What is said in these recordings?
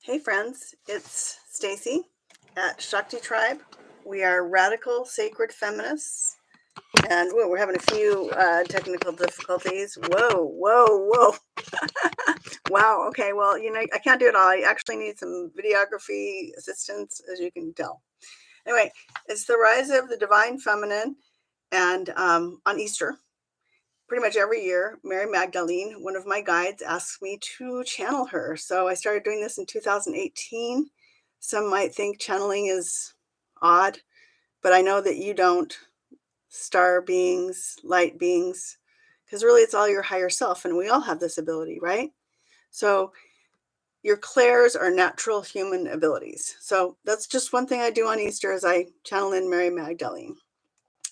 Hey friends, it's Stacy at Shakti Tribe. We are radical sacred feminists, and we're having a few technical difficulties. Whoa. Wow, okay, well, I can't do it all. I actually need some videography assistance, as you can tell. Anyway, it's the rise of the divine feminine, and on Easter, pretty much every year, Mary Magdalene, one of my guides, asks me to channel her. So I started doing this in 2018. Some might think channeling is odd, but I know that you don't. Star beings, light beings, because really it's all your higher self, and we all have this ability, right? So your clairs are natural human abilities. So that's just one thing I do on Easter, is I channel in Mary Magdalene.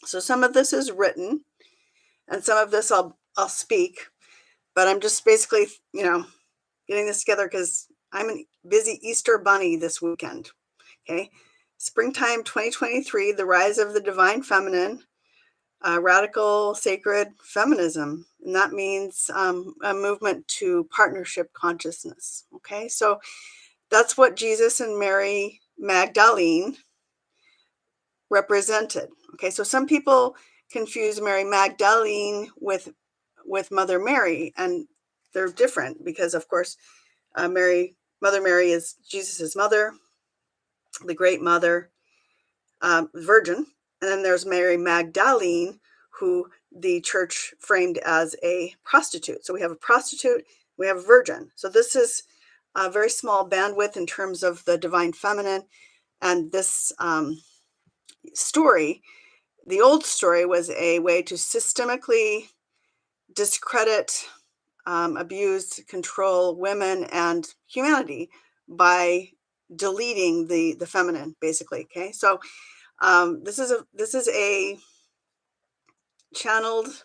So some of this is written, and some of this I'll speak, but I'm just basically, getting this together because I'm a busy Easter bunny this weekend. Okay. Springtime 2023, the rise of the divine feminine, radical sacred feminism. And that means a movement to partnership consciousness. Okay. So that's what Jesus and Mary Magdalene represented. Okay. So some people confuse Mary Magdalene with Mother Mary, and they're different because, of course, Mother Mary is Jesus's mother, the great mother, virgin. And then there's Mary Magdalene, who the church framed as a prostitute. So we have a prostitute, we have a virgin. So this is a very small bandwidth in terms of the divine feminine. And this story, the old story, was a way to systemically discredit, abuse, control women and humanity by deleting the feminine, basically. Okay, so this is a channeled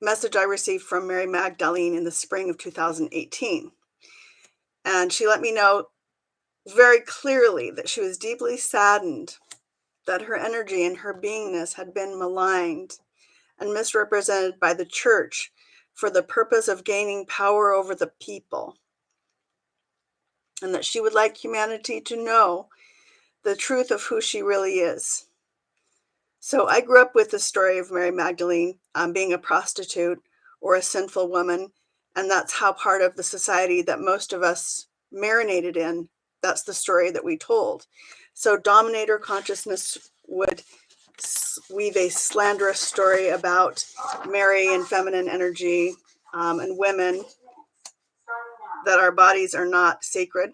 message I received from Mary Magdalene in the spring of 2018, and she let me know very clearly that she was deeply saddened that her energy and her beingness had been maligned and misrepresented by the church for the purpose of gaining power over the people, and that she would like humanity to know the truth of who she really is. So I grew up with the story of Mary Magdalene being a prostitute or a sinful woman, and that's how part of the society that most of us marinated in, that's the story that we told. So dominator consciousness would weave a slanderous story about Mary and feminine energy, and women, that our bodies are not sacred,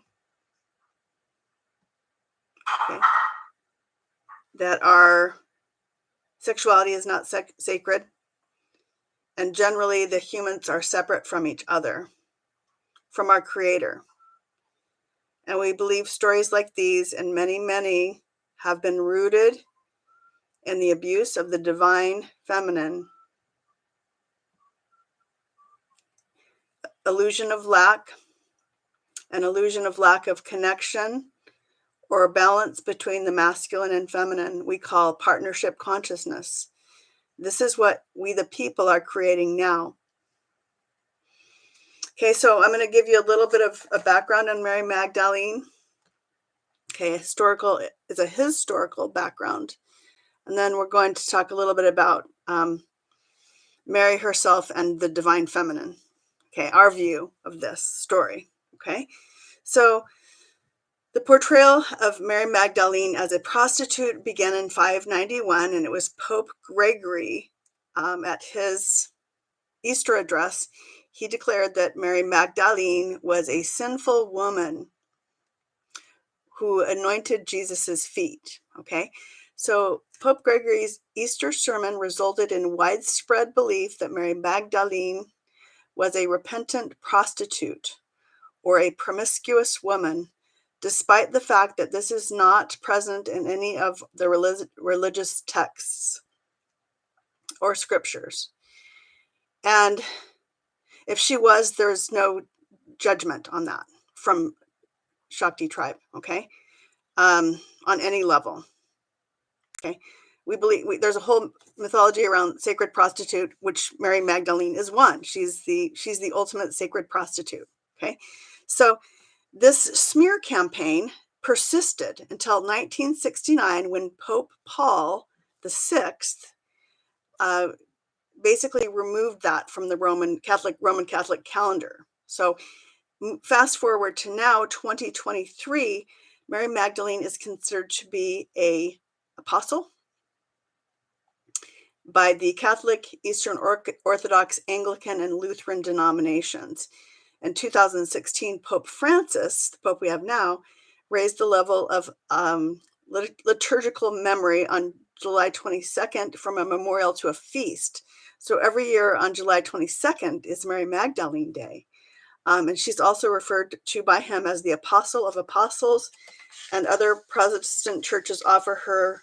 okay? That our sexuality is not sacred, and generally the humans are separate from each other, from our creator. And we believe stories like these, and many have been rooted in the abuse of the divine feminine, illusion of lack, an illusion of lack of connection or balance between the masculine and feminine, we call partnership consciousness. This is what we the people are creating now. Okay, so I'm going to give you a little bit of a background on Mary Magdalene. Okay, it's a historical background. And then we're going to talk a little bit about Mary herself and the divine feminine. Okay, our view of this story. Okay, so the portrayal of Mary Magdalene as a prostitute began in 591, and it was Pope Gregory, at his Easter address, he declared that Mary Magdalene was a sinful woman who anointed Jesus's feet. Okay, so Pope Gregory's Easter sermon resulted in widespread belief that Mary Magdalene was a repentant prostitute or a promiscuous woman, despite the fact that this is not present in any of the religious texts or scriptures. And if she was, there's no judgment on that from Shakti Tribe, okay, on any level. Okay, we believe there's a whole mythology around sacred prostitute, which Mary Magdalene is one. She's the ultimate sacred prostitute. Okay, so this smear campaign persisted until 1969 when Pope Paul VI basically removed that from the Roman Catholic calendar. So fast forward to now, 2023, Mary Magdalene is considered to be an apostle by the Catholic, Eastern Orthodox, Anglican, and Lutheran denominations. In 2016, Pope Francis, the Pope we have now, raised the level of liturgical memory on July 22nd from a memorial to a feast. So every year on July 22nd is Mary Magdalene Day. And she's also referred to by him as the Apostle of Apostles, and other Protestant churches offer her,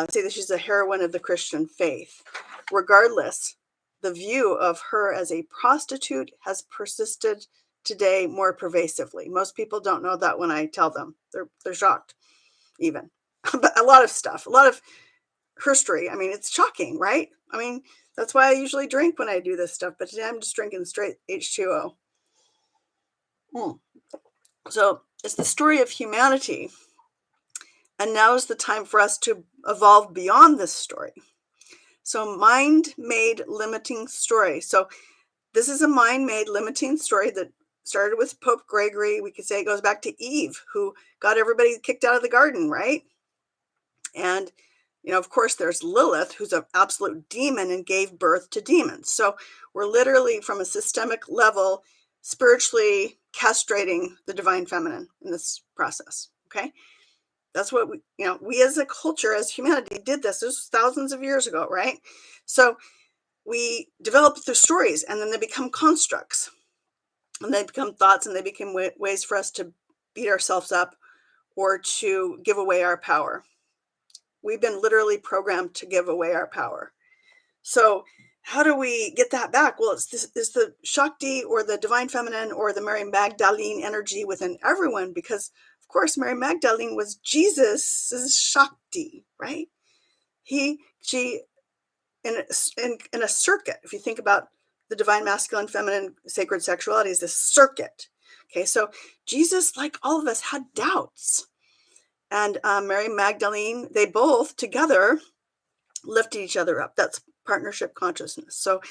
say that she's a heroine of the Christian faith. Regardless, the view of her as a prostitute has persisted today more pervasively. Most people don't know that when I tell them. They're shocked, even. But a lot of stuff, a lot of history. I mean, it's shocking, right? I mean, that's why I usually drink when I do this stuff, but today I'm just drinking straight H2O. So it's the story of humanity. And now is the time for us to evolve beyond this story. So mind-made limiting story. So this is a mind-made limiting story that started with Pope Gregory. We could say it goes back to Eve, who got everybody kicked out of the garden, right? And, of course, there's Lilith, who's an absolute demon and gave birth to demons. So we're literally, from a systemic level, spiritually castrating the divine feminine in this process, okay? That's what we as a culture, as humanity, did this. This was thousands of years ago, right? So we develop the stories, and then they become constructs, and they become thoughts, and they become ways for us to beat ourselves up or to give away our power. We've been literally programmed to give away our power. So how do we get that back? Well, it's the Shakti, or the divine feminine, or the Mary Magdalene energy within everyone, because of course Mary Magdalene was Jesus's Shakti, right? She in a circuit. If you think about the divine masculine, feminine, sacred sexuality is this circuit. Okay, so Jesus, like all of us, had doubts, and Mary Magdalene, they both together lifted each other up. That's partnership consciousness. So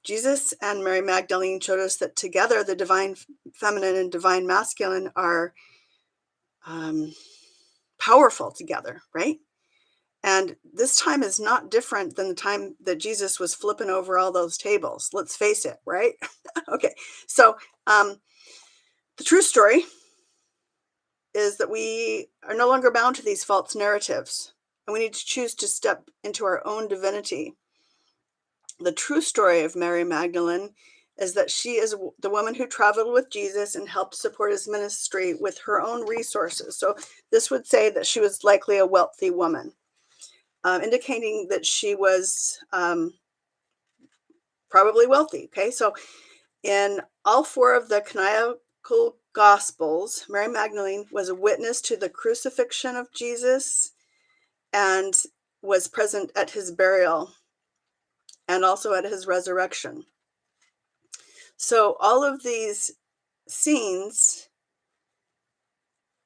Jesus and Mary Magdalene showed us that together the divine feminine and divine masculine are powerful together, right? And this time is not different than the time that Jesus was flipping over all those tables. Let's face it, right? Okay, so the true story is that we are no longer bound to these false narratives, and we need to choose to step into our own divinity. The true story of Mary Magdalene is that she is the woman who traveled with Jesus and helped support his ministry with her own resources. So this would say that she was likely a wealthy woman, indicating that she was probably wealthy. Okay, so in all four of the canonical Gospels, Mary Magdalene was a witness to the crucifixion of Jesus and was present at his burial and also at his resurrection. So all of these scenes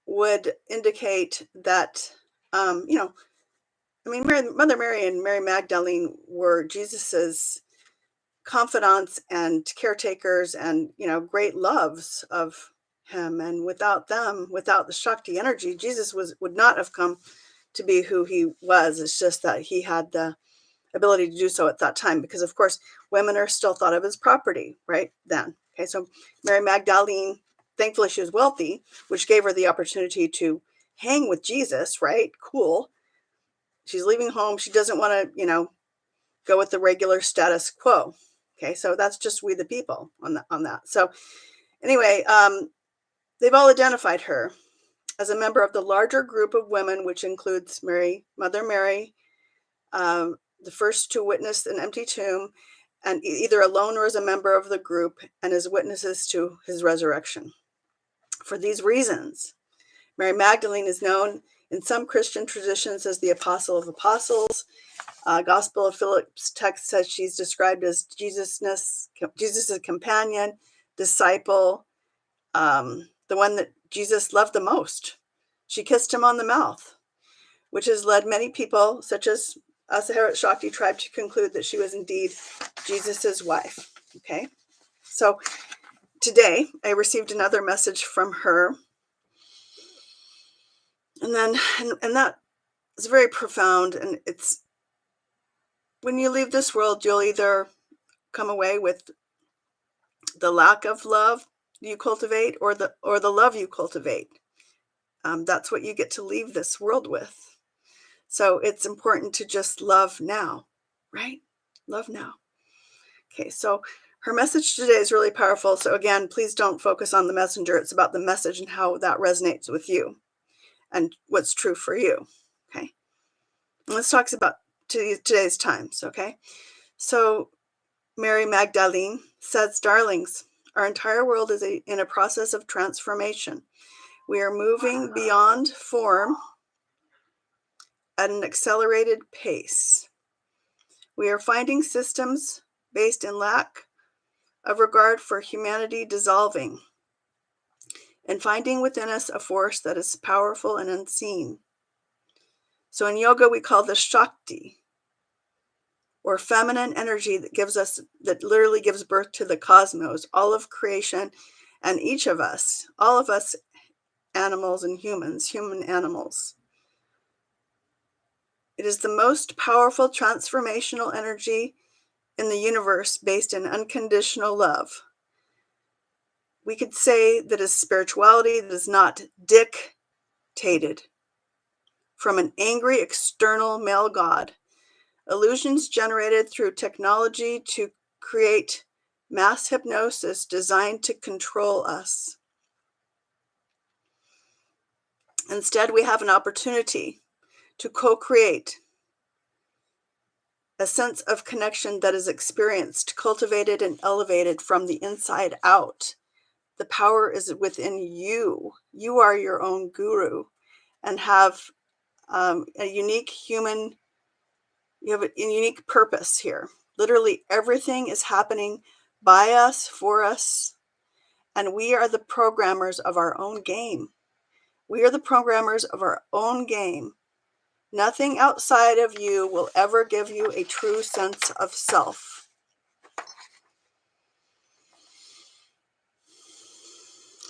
would indicate that, Mother Mary and Mary Magdalene were Jesus's confidants and caretakers and, great loves of him. And without them, without the Shakti energy, Jesus would not have come to be who he was. It's just that he had the ability to do so at that time, because of course women are still thought of as property right then. Okay, so Mary Magdalene, thankfully she was wealthy, which gave her the opportunity to hang with Jesus, right? Cool. She's leaving home. She doesn't want to, go with the regular status quo. Okay, so that's just we the people on that. So anyway, they've all identified her as a member of the larger group of women, which includes Mother Mary, the first to witness an empty tomb, and either alone or as a member of the group, and as witnesses to his resurrection. For these reasons, Mary Magdalene is known in some Christian traditions as the Apostle of Apostles. Gospel of Philip's text says she's described as Jesus' companion, disciple, the one that Jesus loved the most. She kissed him on the mouth, which has led many people, such as us here at Shakti Tribe, to conclude that she was indeed Jesus's wife. Okay, so today I received another message from her, and that is very profound. And it's, when you leave this world, you'll either come away with the lack of love you cultivate, or the love you cultivate. That's what you get to leave this world with. So it's important to just love now, right? Love now. Okay, so her message today is really powerful. So again, please don't focus on the messenger. It's about the message and how that resonates with you and what's true for you. Okay, and let's talk about today's times. Okay, so Mary Magdalene says, "Darlings, our entire world is in a process of transformation. We are moving beyond form at an accelerated pace. We are finding systems based in lack of regard for humanity dissolving, and finding within us a force that is powerful and unseen. So in yoga, we call this Shakti, or feminine energy that literally gives birth to the cosmos, all of creation, and each of us, all of us animals and humans, human animals. It is the most powerful transformational energy in the universe based in unconditional love. We could say that is spirituality that is not dictated from an angry external male god, illusions generated through technology to create mass hypnosis designed to control us. Instead, we have an opportunity to co-create a sense of connection that is experienced, cultivated, and elevated from the inside out. The power is within you. You are your own guru and have a unique you have a unique purpose here. Literally everything is happening by us, for us, and we are the programmers of our own game. We are the programmers of our own game. Nothing outside of you will ever give you a true sense of self.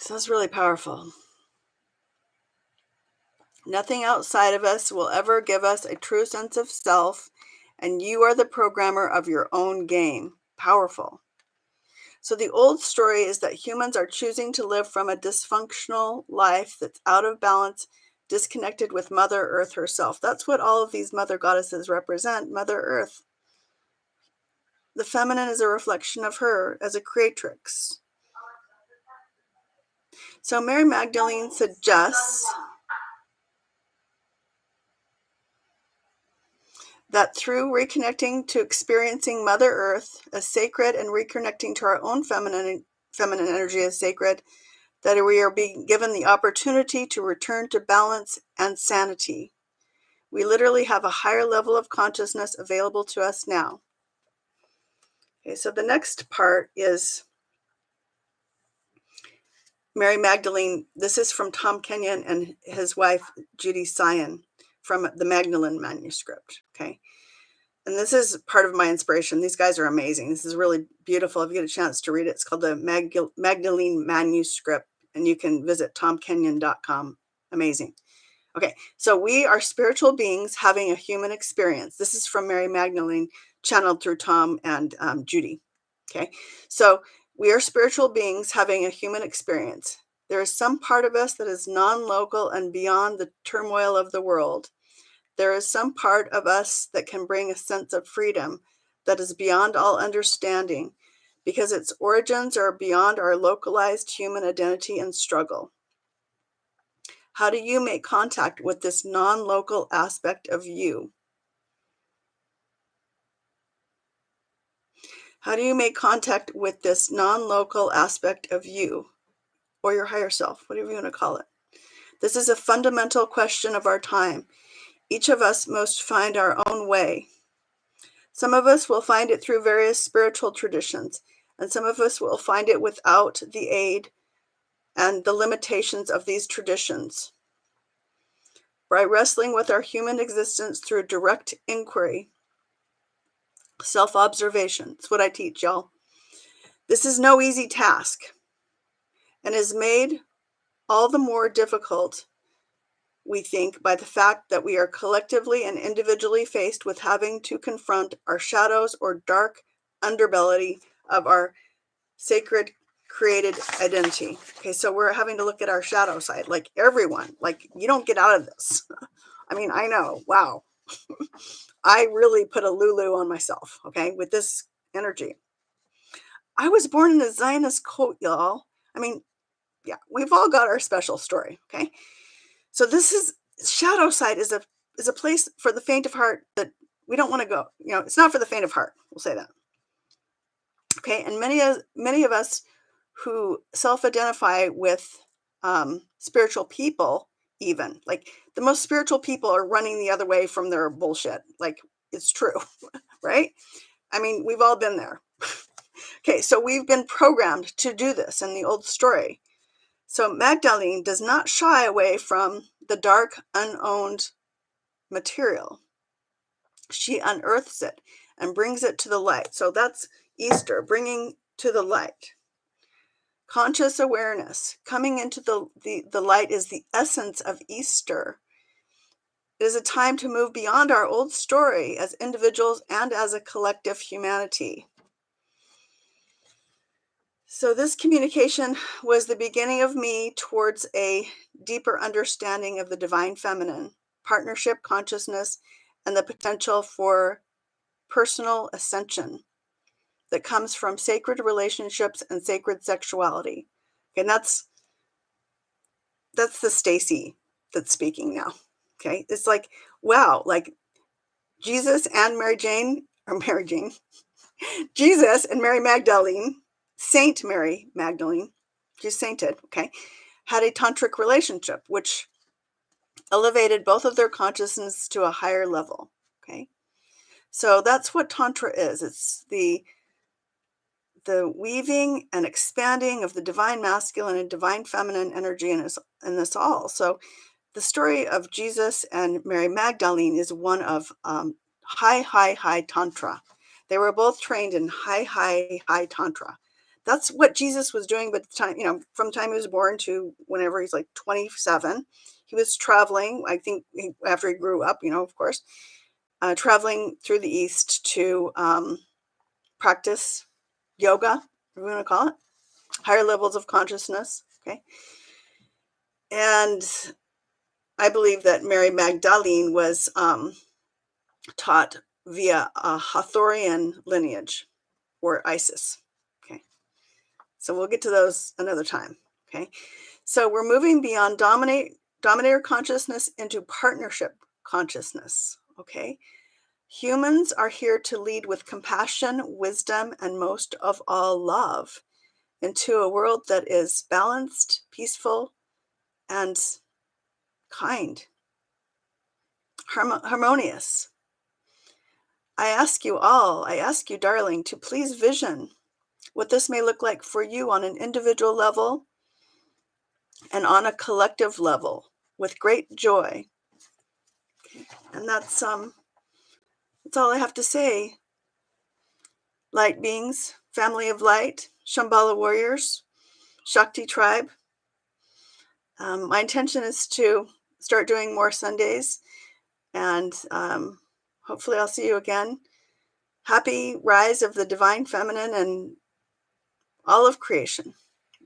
So that's really powerful. Nothing outside of us will ever give us a true sense of self, and you are the programmer of your own game. Powerful. So the old story is that humans are choosing to live from a dysfunctional life that's out of balance, disconnected with Mother Earth herself. That's what all of these mother goddesses represent, Mother Earth. The feminine is a reflection of her as a creatrix. So Mary Magdalene suggests that through reconnecting to experiencing Mother Earth as sacred and reconnecting to our own feminine energy as sacred, that we are being given the opportunity to return to balance and sanity. We literally have a higher level of consciousness available to us now. Okay, so the next part is Mary Magdalene. This is from Tom Kenyon and his wife, Judy Sion, from the Magdalene manuscript. Okay. And this is part of my inspiration. These guys are amazing. This is really beautiful. If you get a chance to read it, it's called the Magdalene manuscript, and you can visit tomkenyon.com. Amazing. Okay, so we are spiritual beings having a human experience. This is from Mary Magdalene, channeled through Tom and Judy. Okay, so we are spiritual beings having a human experience. There is some part of us that is non-local and beyond the turmoil of the world. There is some part of us that can bring a sense of freedom that is beyond all understanding, because its origins are beyond our localized human identity and struggle. How do you make contact with this non-local aspect of you? How do you make contact with this non-local aspect of you, or your higher self, whatever you want to call it? This is a fundamental question of our time. Each of us must find our own way. Some of us will find it through various spiritual traditions, and some of us will find it without the aid and the limitations of these traditions. By wrestling with our human existence through direct inquiry, self-observation. That's what I teach, y'all. This is no easy task and is made all the more difficult, we think, by the fact that we are collectively and individually faced with having to confront our shadows or dark underbelly of our sacred created identity. Okay, so we're having to look at our shadow side, like everyone. Like, you don't get out of this. I mean, I know, wow. I really put a Lulu on myself, okay, with this energy. I was born in a Zionist cult, y'all. I mean, yeah, we've all got our special story, okay? So this is, shadow side is a place for the faint of heart that we don't want to go. You know, it's not for the faint of heart. We'll say that. Okay, and many of us who self-identify with spiritual people, even like the most spiritual people, are running the other way from their bullshit. Like, it's true, right? I mean, we've all been there. Okay, so we've been programmed to do this in the old story. So Magdalene does not shy away from the dark, unowned material. She unearths it and brings it to the light. So that's Easter, bringing to the light. Conscious awareness, coming into the light, is the essence of Easter. It is a time to move beyond our old story as individuals and as a collective humanity. So this communication was the beginning of me towards a deeper understanding of the divine feminine, partnership consciousness, and the potential for personal ascension that comes from sacred relationships and sacred sexuality. And that's the Stacy that's speaking now. Okay, it's like, wow, like Jesus and Jesus and Mary Magdalene, Saint Mary Magdalene, she's sainted, okay, had a tantric relationship, which elevated both of their consciousness to a higher level, okay? So that's what Tantra is. It's the weaving and expanding of the divine masculine and divine feminine energy in us all. So the story of Jesus and Mary Magdalene is one of high Tantra. They were both trained in high Tantra. That's what Jesus was doing by the time, from the time he was born to whenever he's like 27. He was traveling, I think, after he grew up, of course, traveling through the East to practice yoga, what we want to call it, higher levels of consciousness, okay? And I believe that Mary Magdalene was taught via a Hathorian lineage, or Isis, okay? So we'll get to those another time, okay? So we're moving beyond dominator consciousness into partnership consciousness, okay? Humans are here to lead with compassion, wisdom, and most of all, love into a world that is balanced, peaceful, and kind, harmonious. I ask you, darling, to please vision what this may look like for you on an individual level and on a collective level with great joy. Okay. And that's all I have to say. Light beings, family of light, Shambhala warriors, Shakti tribe. My intention is to start doing more Sundays, and hopefully I'll see you again. Happy rise of the divine feminine and all of creation.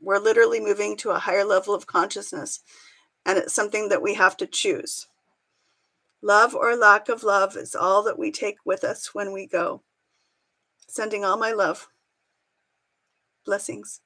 We're literally moving to a higher level of consciousness, and it's something that we have to choose. Love or lack of love is all that we take with us when we go. Sending all my love. Blessings.